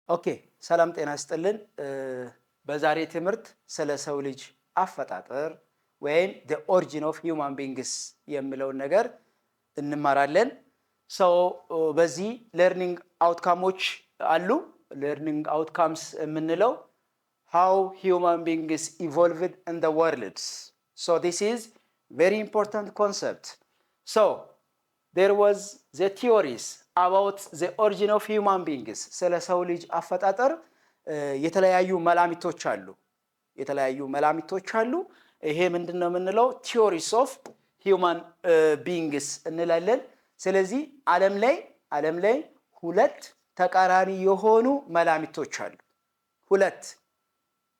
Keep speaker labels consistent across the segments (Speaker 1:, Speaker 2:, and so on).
Speaker 1: ኦኬ ሰላም ጤና ይስጥልን። በዛሬ ትምህርት ስለ ሰው ልጅ አፈጣጠር ወይም the origin of human beings የሚለውን ነገር እንማራለን። በዚህ ለርኒንግ አውትካሞች አሉ። ለርኒንግ አውትካምስ የምንለው how human beings evolved in the world. So this is very important concept. So there was the theories about the origin of human beings. ስለ ሰው ልጅ አፈጣጠር የተለያዩ መላምቶች አሉ። ይሄ ምንድነው የምንለው? theories of human beings እንላለን። ስለዚህ ዓለም ላይ ሁለት ተቃራኒ የሆኑ መላምቶች አሉ። ሁለት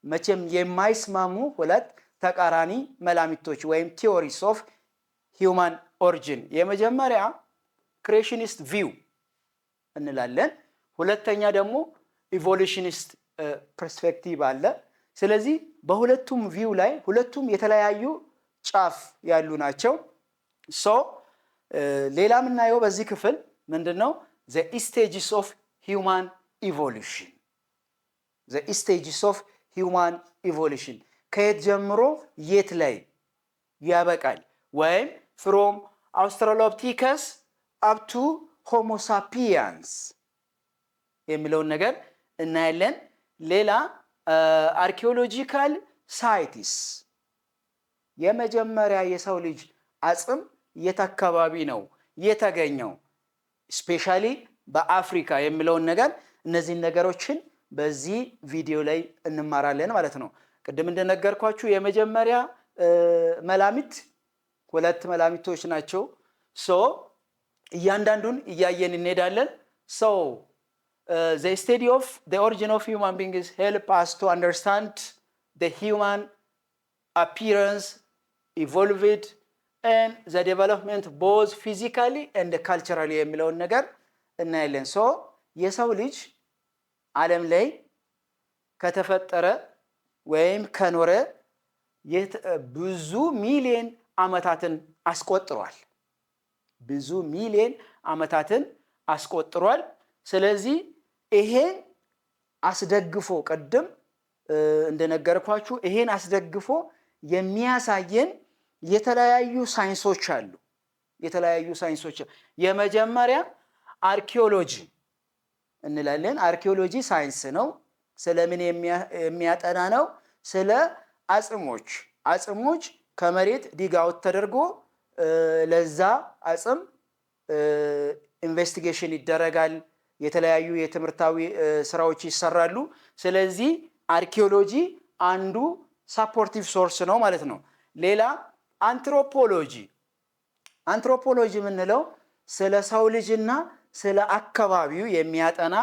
Speaker 1: መቼም የማይስማሙ ሁለት ተቃራኒ መላምቶች ወይም theories of human origin። የመጀመሪያ creationist view እንላለን። ሁለተኛ ደግሞ evolutionist perspective አለ። ስለዚህ በሁለቱም ቪው ላይ ሁለቱም የተለያዩ ጫፍ ያሉ ናቸው። ሌላ የምናየው በዚህ ክፍል ምንድነው? the stages of human evolution the stages of human evolution ከየት ጀምሮ የት ላይ ያበቃል ወይም from australopithecus up to homo sapiens የሚለውን ነገር እናያለን። ሌላ archaeological sites የመጀመሪያ የሰው ልጅ አጽም የት አካባቢ ነው የተገኘው ስፔሻሊ በአፍሪካ የሚለውን ነገር እነዚህ ነገሮችን በዚህ ቪዲዮ ላይ እንማራለን ማለት ነው። ቅድም እንደነገርኳችሁ የመጀመሪያ መላምት ሁለት መላምቶች ናቸው። እያንዳንዱን እያየን እንሄዳለን። the study of the origin of human beings help us to understand the human appearance, evolved and the development both physically and culturally የሚለውን ነገር እናያለን። የሰው ልጅ ዓለም ላይ ከተፈጠረ ወይም ከኖረ ብዙ ሚሊዮን ዓመታትን አስቆጥሯል። ስለዚህ ይሄን አስደግፎ ቅድም እንደነገርኳችሁ ይሄን አስደግፎ የሚያሳየን የተለያዩ ሳይንሶች አሉ። የመጀመሪያ አርኪኦሎጂ እንላለን። አርኪኦሎጂ ሳይንስ ነው። ስለምን የሚያጠና ነው? ስለ አጽሞች ከመሬት ዲግ አውት ተደርጎ ለዛ አጽም ኢንቨስቲጌሽን ይደረጋል። የተለያዩ የትምህርታዊ ስራዎች ይሰራሉ። ስለዚህ አርኪኦሎጂ አንዱ ሳፖርቲቭ ሶርስ ነው ማለት ነው። ሌላ አንትሮፖሎጂ የምንለው ስለ ሰው ልጅና ስለ አካባቢው የሚያጠና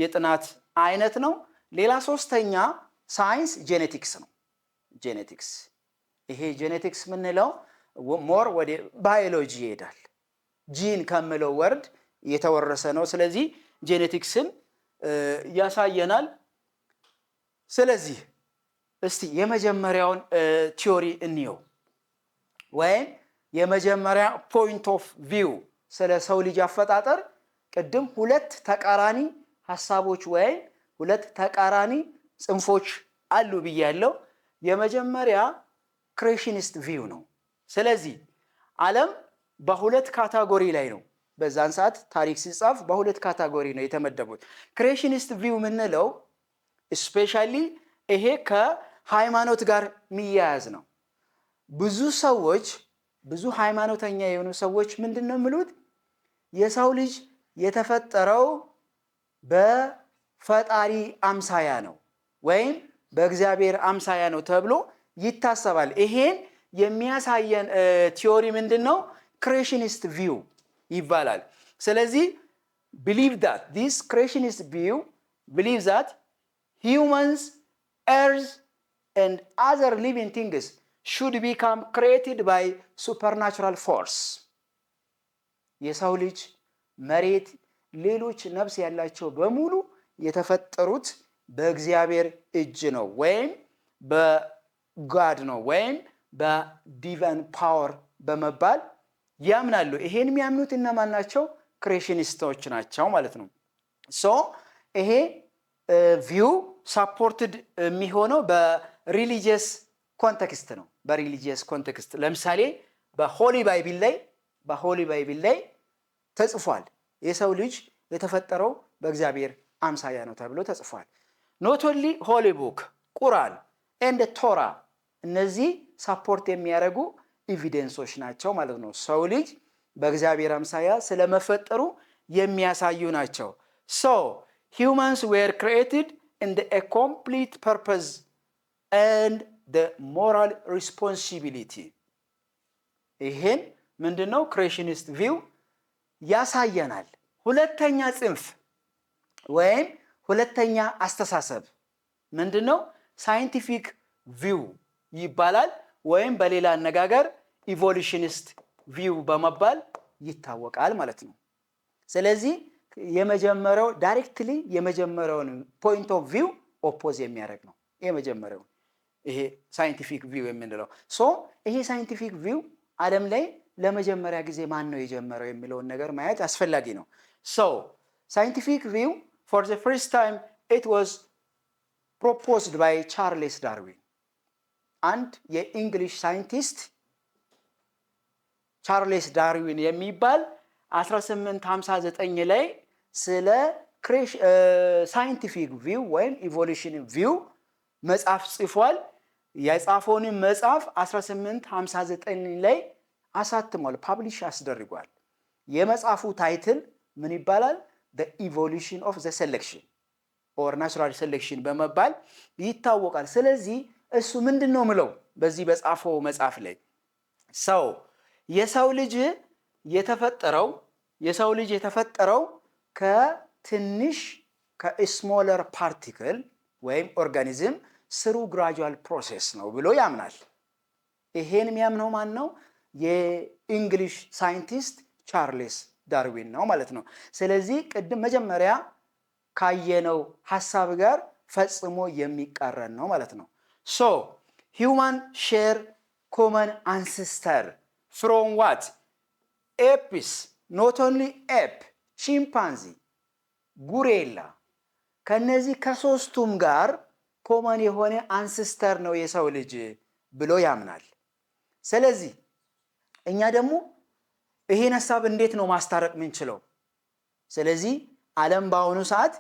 Speaker 1: የጥናት አይነት ነው። ሌላ ሶስተኛ ሳይንስ ጄኔቲክስ ነው። ይሄ ጄኔቲክስ የምንለው ሞር ወደ ባዮሎጂ ይሄዳል። ጂን ከምለው ወርድ የተወረሰ ነው። ስለዚህ ጄኔቲክስን ያሳየናል። ስለዚህ እስቲ የመጀመሪያውን ቲዮሪ እንየው ወይም የመጀመሪያ ፖይንት ኦፍ ቪው ስለ ሰው ልጅ አፈጣጠር። ቅድም ሁለት ተቃራኒ ሐሳቦች ወይም ሁለት ተቃራኒ ጽንፎች አሉ ብያለሁ። የመጀመሪያ ክሬሽኒስት ቪው ነው። ስለዚህ ዓለም በሁለት ካታጎሪ ላይ ነው። በዛን ሰዓት ታሪክ ሲጻፍ በሁለት ካታጎሪ ነው የተመደቡት። ክሬሽኒስት ቪው የምንለው ስፔሻሊ ይሄ ከሃይማኖት ጋር የሚያያዝ ነው። ብዙ ሃይማኖተኛ የሆኑ ሰዎች ምንድነው የሚሉት? የሰው ልጅ የተፈጠረው በፈጣሪ አምሳያ ነው ወይም በእግዚአብሔር አምሳያ ነው ተብሎ ይታሰባል። ይሄን የሚያሳየን ቲዮሪ ምንድነው? ክሬሽኒስት ቪው ይባላል። ስለዚህ this creationist view believes that humans, earth and other living things should become created by supernatural force. የሰው ልጅ፣ መሬት፣ ሌሎች ነፍስ ያላቸው በሙሉ የተፈጠሩት በእግዚአብሔር እጅ ነው ወይም በጋድ ነው ወይም በዲቫይን ፓወር በመባል ያምናሉ። ይሄን የሚያምኑት እነማን ናቸው? ክሬሽኒስቶች ናቸው ማለት ነው። ይሄ ቪው ሳፖርትድ የሚሆነው በሪሊጂየስ ኮንቴክስት ነው። በሪሊጂየስ ኮንቴክስት ለምሳሌ በሆሊ ባይብል ላይ ተጽፏል። የሰው ልጅ የተፈጠረው በእግዚአብሔር አምሳያ ነው ተብሎ ተጽፏል። ኖት ኦንሊ ሆሊ ቡክ ቁርአን ኤንድ ቶራ እነዚህ ሳፖርት የሚያደርጉ ኤቪደንሶች ናቸው ማለት ነው። ሰው ልጅ በእግዚአብሔር አምሳያ ስለመፈጠሩ የሚያሳዩ ናቸው። ሶ humans were created in a complete purpose and the moral responsibility ይሄን ምንድነው ክሬሽኒስት ቪው ያሳየናል። ሁለተኛ ጽንፍ ወይም ሁለተኛ አስተሳሰብ ምንድነው? ሳይንቲፊክ ቪው ይባላል ወይም በሌላ አነጋገር ኢቮሉሽኒስት ቪው በመባል ይታወቃል ማለት ነው። ስለዚህ የመጀመሪያው ዳይሬክትሊ የመጀመሪያውን ፖይንት ኦፍ ቪው ኦፖዝ የሚያደርግ ነው። የመጀመሪያው ይሄ ሳይንቲፊክ ቪው የምንለው ይሄ ሳይንቲፊክ ቪው ዓለም ላይ ለመጀመሪያ ጊዜ ማን ነው የጀመረው የሚለውን ነገር ማየት አስፈላጊ ነው። ሳይንቲፊክ ቪው for the first time it was proposed by ቻርልስ ዳርዊን አንድ የእንግሊሽ ሳይንቲስት ቻርልስ ዳርዊን የሚባል 1859 ላይ ስለ ሳይንቲፊክ ቪው ወይም ኢቮሉሽን ቪው መጽሐፍ ጽፏል። የጻፈውን መጽሐፍ 1859 ላይ አሳትሟል፣ ፐብሊሽ አስደርጓል። የመጽሐፉ ታይትል ምን ይባላል? the evolution of the selection or natural selection በመባል ይታወቃል። ስለዚህ እሱ ምንድነው ምለው በዚህ በጻፈው መጽሐፍ ላይ የሰው ልጅ የተፈጠረው ከትንሽ ከስሞለር ፓርቲክል ወይም ኦርጋኒዝም ስሩ ግራጁዋል ፕሮሴስ ነው ብሎ ያምናል። ይሄን የሚያምነው ማን ነው? የእንግሊሽ ሳይንቲስት ቻርልስ ዳርዊን ነው ማለት ነው። ስለዚህ ቅድም መጀመሪያ ካየነው ሐሳብ ጋር ፈጽሞ የሚቃረን ነው ማለት ነው። human share common ancestor from what? apes, not only ape, chimpanzee, gorilla ከነዚህ ከሶስቱም ጋር ኮመን የሆነ አንሰስተር ነው የሰው ልጅ ብሎ ያምናል። ስለዚህ እኛ ደግሞ ይሄን ሐሳብ እንዴት ነው ማስታረቅ ምንችለው? ስለዚህ ዓለም በአሁኑ ሰዓት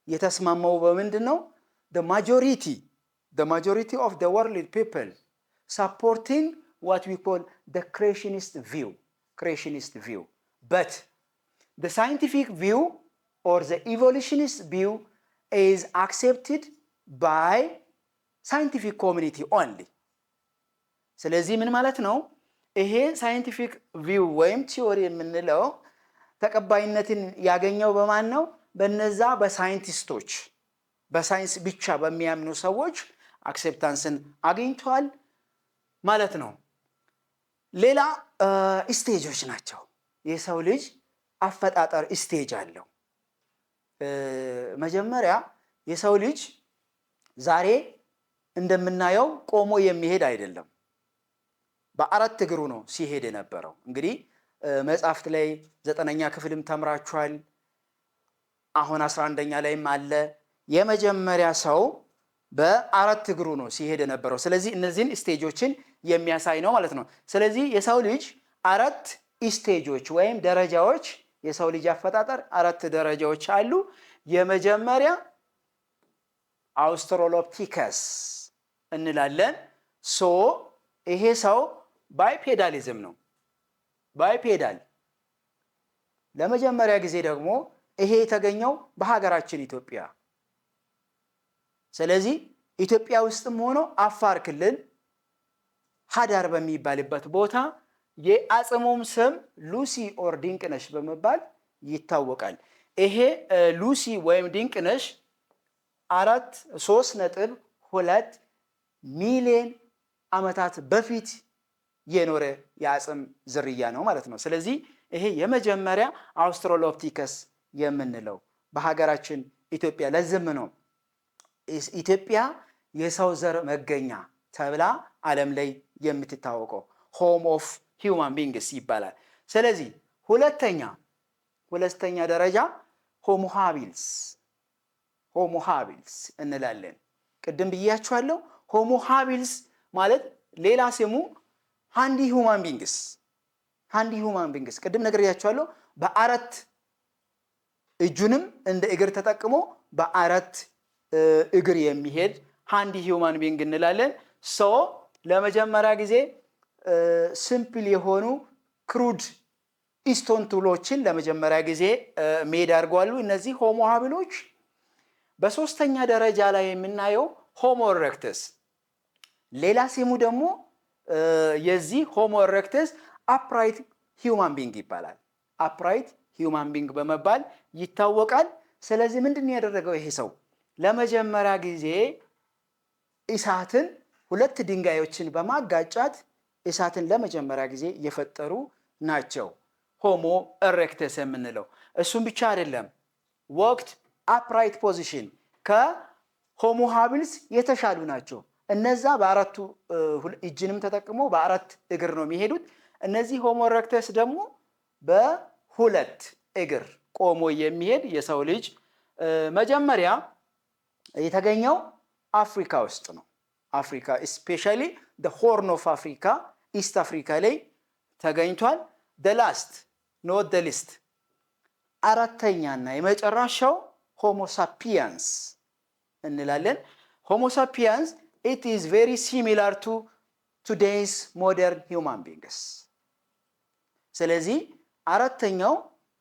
Speaker 1: የተስማማው በምንድነው? the majority of the world people supporting what we call the creationist view, but the scientific view or the evolutionist view is accepted by scientific community only. ስለዚህ ምን ማለት ነው? ይሄ ሳይንቲፊክ ቪው ወይም ቲዮሪ የምንለው ተቀባይነትን ያገኘው በማን ነው? በነዛ በሳይንቲስቶች በሳይንስ ብቻ በሚያምኑ ሰዎች አክሴፕታንስን አግኝቷል ማለት ነው። ሌላ ስቴጆች ናቸው። የሰው ልጅ አፈጣጠር ስቴጅ አለው። መጀመሪያ የሰው ልጅ ዛሬ እንደምናየው ቆሞ የሚሄድ አይደለም። በአራት እግሩ ነው ሲሄድ የነበረው። እንግዲህ መጽሐፍት ላይ 9ኛ ክፍልም ተምራችኋል። አሁን 11ኛ ላይም አለ። የመጀመሪያ ሰው በአራት እግሩ ነው ሲሄድ የነበረው። ስለዚህ እነዚህን ስቴጆችን የሚያሳይ ነው ማለት ነው። ስለዚህ የሰው ልጅ አራት ስቴጆች ወይም ደረጃዎች የሰው ልጅ አፈጣጠር አራት ደረጃዎች አሉ። የመጀመሪያ አውስትራሎፒተከስ እንላለን። ይሄ ሰው ባይፔዳሊዝም ነው። ባይፔዳል ለመጀመሪያ ጊዜ ደግሞ ይሄ የተገኘው በሀገራችን ኢትዮጵያ። ስለዚህ ኢትዮጵያ ውስጥም ሆኖ አፋር ክልል ሀዳር በሚባልበት ቦታ የአጽሙም ስም ሉሲ ኦር ድንቅነሽ በመባል ይታወቃል። ይሄ ሉሲ ወይም ድንቅነሽ 3.2 ሚሊዮን ዓመታት በፊት የኖረ የአጽም ዝርያ ነው ማለት ነው። ስለዚህ ይሄ የመጀመሪያ አውስትራሎፒተከስ የምንለው በሀገራችን ኢትዮጵያ ለዝም ነው ኢትዮጵያ የሰው ዘር መገኛ ተብላ ዓለም ላይ የምትታወቀው ሆም ኦፍ ሂውማን ቢንግስ ይባላል። ስለዚህ ሁለተኛ ደረጃ ሆሞ ሃቢልስ ሆሞ ሃቢልስ እንላለን። ቅድም ብያችኋለሁ። ሆሞ ሃቢልስ ማለት ሌላ ስሙ ሃንዲ ሁማን ቢንግስ። ሃንዲ ሁማን ቢንግስ ቅድም ነግሬያችኋለሁ። በአራት እጁንም እንደ እግር ተጠቅሞ በአራት እግር የሚሄድ ሃንዲ ሁማን ቢንግ እንላለን። ሶ ለመጀመሪያ ጊዜ ሲምፕል የሆኑ ክሩድ ኢስቶን ቱሎችን ለመጀመሪያ ጊዜ ሜድ አድርገዋል እነዚህ ሆሞ ሃቢሎች። በሶስተኛ ደረጃ ላይ የምናየው ሆሞ ኢሬክተስ፣ ሌላ ስሙ ደግሞ የዚህ ሆሞ ኢሬክተስ አፕራይት ሂውማን ቢንግ ይባላል። አፕራይት ሂውማን ቢንግ በመባል ይታወቃል። ስለዚህ ምንድነው ያደረገው ይሄ ሰው? ለመጀመሪያ ጊዜ እሳትን ሁለት ድንጋዮችን በማጋጫት እሳትን ለመጀመሪያ ጊዜ የፈጠሩ ናቸው ሆሞ ኢሬክተስ የምንለው። እሱም ብቻ አይደለም፣ ወቅት አፕራይት ፖዚሽን ከሆሞ ሃቢልስ የተሻሉ ናቸው። እነዛ በአራቱ እጅንም ተጠቅሞ በአራት እግር ነው የሚሄዱት። እነዚህ ሆሞ ኢሬክተስ ደግሞ በሁለት እግር ቆሞ የሚሄድ የሰው ልጅ መጀመሪያ የተገኘው አፍሪካ ውስጥ ነው። አፍሪካ ስፔሻሊ ሆርን ኦፍ አፍሪካ ኢስት አፍሪካ ላይ ተገኝቷል። ላስት ኖት ደ ሊስት አራተኛና የመጨረሻው ሆሞ ሳፒያንስ እንላለን። ሆሞ ሳፒያንስ it is very similar to today's modern human beings። ስለዚህ አራተኛው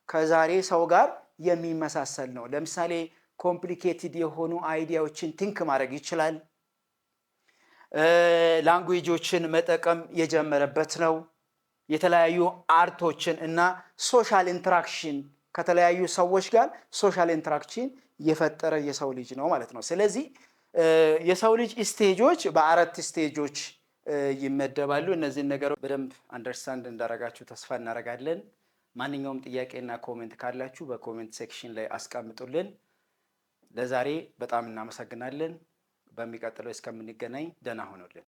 Speaker 1: ከዛሬ ሰው ጋር የሚመሳሰል ነው። ለምሳሌ ኮምፕሊኬትድ የሆኑ አይዲያዎችን ቲንክ ማድረግ ይችላል። ላንጉዌጆችን መጠቀም የጀመረበት ነው። የተለያዩ አርቶችን እና ሶሻል ኢንተራክሽን ከተለያዩ ሰዎች ጋር ሶሻል ኢንተራክሽን የፈጠረ የሰው ልጅ ነው ማለት ነው። ስለዚህ የሰው ልጅ ስቴጆች በአራት ስቴጆች ይመደባሉ። እነዚህን ነገሮች በደንብ አንደርስታንድ እንዳደረጋችሁ ተስፋ እናደርጋለን። ማንኛውም ጥያቄና ኮሜንት ካላችሁ በኮሜንት ሴክሽን ላይ አስቀምጡልን። ለዛሬ በጣም እናመሰግናለን። በሚቀጥለው እስከምንገናኝ ደህና ሁኑልን።